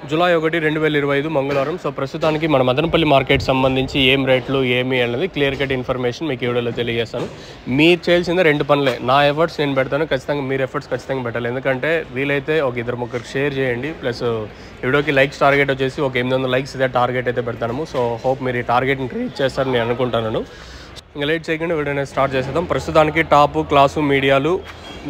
July 1, 2025 మంగళవారం. So ప్రస్తుతానికి మన మదనపల్లి మార్కెట్ సంబంధించి ఏం రేట్లు ఏమి అనేది క్లియర్ కట్ ఇన్ఫర్మేషన్ మీకు ఈ వీడియోలో తెలియజేస్తాను. మీరు చేయాల్సిందే 2 పనులే. నా ఎఫర్ట్స్ నేను పెడతాను, ఖచ్చితంగా మీరు ఎఫర్ట్స్ ఖచ్చితంగా పెట్టాలి. ఎందుకంటే వీలైతే ఒక 2-3 షేర్ చేయండి. ప్లస్ వీడియోకి లైక్స్ టార్గెట్ వచ్చేసి ఒక 800 లైక్స్ ఇదే టార్గెట్ అయితే పెడతాము. సో హోప్ మీరు ఈ టార్గెట్ని రీచ్ చేస్తారని నేను అనుకుంటున్నాను. ఇంకా లేట్ చేయకుండా వీడియోని స్టార్ట్ చేసేద్దాం. ప్రస్తుతానికి టాపు క్లాసు మీడియాలు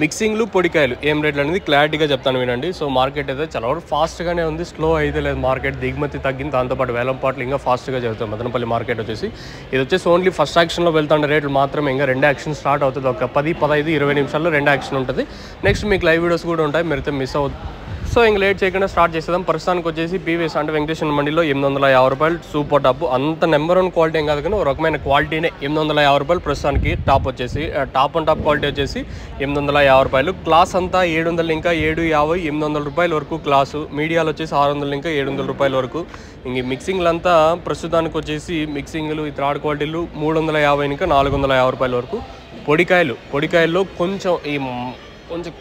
మిక్సింగ్లు పొడికాయలు ఏం రేట్లు అనేది క్లారిటీగా చెప్తాను వినండి. సో మార్కెట్ అయితే చాలా వరకు ఫాస్ట్గానే ఉంది, స్లో అయితే లేదు. మార్కెట్ దిగుమతి తగ్గింది, దాంతోపాటు వేలం పాటలు ఇంకా ఫాస్ట్గా జరుగుతుంది. మదనపల్లి మార్కెట్ వచ్చేసి ఇది వచ్చేసి ఓన్లీ ఫస్ట్ యాక్షన్లో వెళ్తుండే రేట్లు మాత్రమే. ఇంకా 2 యాక్షన్ స్టార్ట్ అవుతుంది. ఒక 10, 15, 20 నిమిషాల్లో 2 యాక్షన్ ఉంటుంది. నెక్స్ట్ మీకు లైవ్ వీడియోస్ కూడా ఉంటాయి, మీరైతే మిస్ అవుతుంది. సో ఇంక లేట్ చేయకుండా స్టార్ట్ చేసేద్దాం. ప్రస్తుతానికి వచ్చేసి పీవీఎస్ అంటే వెంకటేశ్వర మండిలో 850 రూపాయలు సూపర్ టాప్. అంత నెంబర్ 1 క్వాలిటీ ఏం కాదు, కానీ ఒక రకమైన క్వాలిటీనే. 850 రూపాయలు ప్రస్తుతానికి టాప్ వచ్చేసి, టాప్ అండ్ టాప్ క్వాలిటీ వచ్చేసి 850 రూపాయలు. క్లాస్ అంతా 700 ఇంకా 750, 800 రూపాయల వరకు క్లాసు. మీడియాలు వచ్చేసి 600 ఇంకా 700 రూపాయల వరకు. ఇంక మిక్సింగ్లు అంతా ప్రస్తుతానికి వచ్చేసి మిక్సింగ్లు ఈ థర్డ్ క్వాలిటీలు 350 ఇంకా 450 రూపాయల వరకు. పొడికాయల్లో కొంచెం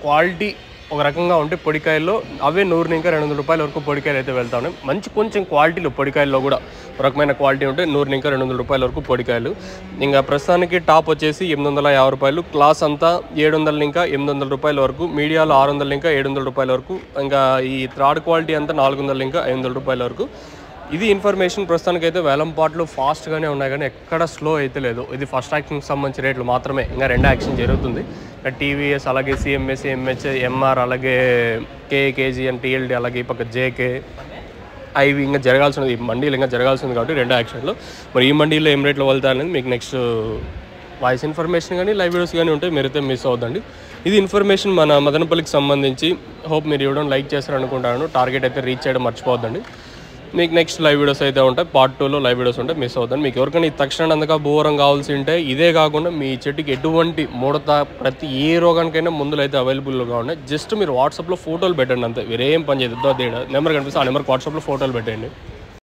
క్వాలిటీ ఒక రకంగా ఉంటే పొడికాయల్లో అవే 100 ఇంకా 200 రూపాయల వరకు పొడికాయలు అయితే వెళ్తా ఉన్నాయి. మంచి కొంచెం క్వాలిటీలు పొడికాయల్లో కూడా ఒక రకమైన క్వాలిటీ ఉంటే 100 ఇంకా 200 రూపాయల వరకు పొడికాయలు. ఇంకా ప్రస్తుతానికి టాప్ వచ్చేసి 850 రూపాయలు. క్లాస్ అంతా 700 ఇంకా 800 రూపాయల వరకు. మీడియాలో 600 ఇంకా 700 రూపాయల వరకు. ఇంకా ఈ థర్డ్ క్వాలిటీ అంతా 400 ఇంకా 500 రూపాయల వరకు. ఇది ఇన్ఫర్మేషన్. ప్రస్తుతానికైతే వేలం పాటలు ఫాస్ట్గానే ఉన్నాయి, కానీ ఎక్కడ స్లో అయితే లేదు. ఇది ఫస్ట్ యాక్షన్కి సంబంధించిన రేట్లు మాత్రమే. ఇంకా 2 యాక్షన్ జరుగుతుంది. టీవీఎస్, అలాగే సిఎంఎస్, ఎంహెచ్, ఎంఆర్, అలాగే కేజీ అండ్ టీఎల్డీ, అలాగే ఈ పక్క జేకే, ఐవి ఇంకా జరగాల్సింది. ఈ మండీలు ఇంకా జరగాల్సింది కాబట్టి 2 యాక్షన్లు. మరి ఈ మండీలో ఏం రేట్లు వెళ్తారనేది మీకు నెక్స్ట్ వాయిస్ ఇన్ఫర్మేషన్ కానీ లైవ్ వీడియోస్ కానీ ఉంటాయి, మీరైతే మిస్ అవుతుందండి. ఇది ఇన్ఫర్మేషన్ మన మదనపల్లికి సంబంధించి. హోప్ మీరు ఇవ్వడం లైక్ చేస్తారు అనుకుంటాను. టార్గెట్ అయితే రీచ్ చేయడం మర్చిపోవద్దండి. మీకు నెక్స్ట్ లైవ్ వీడియోస్ అయితే ఉంటాయి, పార్ట్ 2లో లైవ్ వీడియోస్ ఉంటాయి, మిస్ అవుతాను. మీకు ఎవరికైనా తక్షణ అందుగా భూవరం కావాల్సి ఉంటే, ఇదే కాకుండా మీ చెట్టుకి ఎటువంటి ముడత ప్రతి ఏ రోగానికైనా మందులు అయితే అవైలబుల్గా ఉన్నాయి. జస్ట్ మీరు వాట్సాప్లో ఫోటోలు పెట్టండి అంతే, వేరేం పని చేయదు. నెంబర్ కనిపిస్తే ఆ నెంబర్కి వాట్సాప్లో ఫోటోలు పెట్టండి.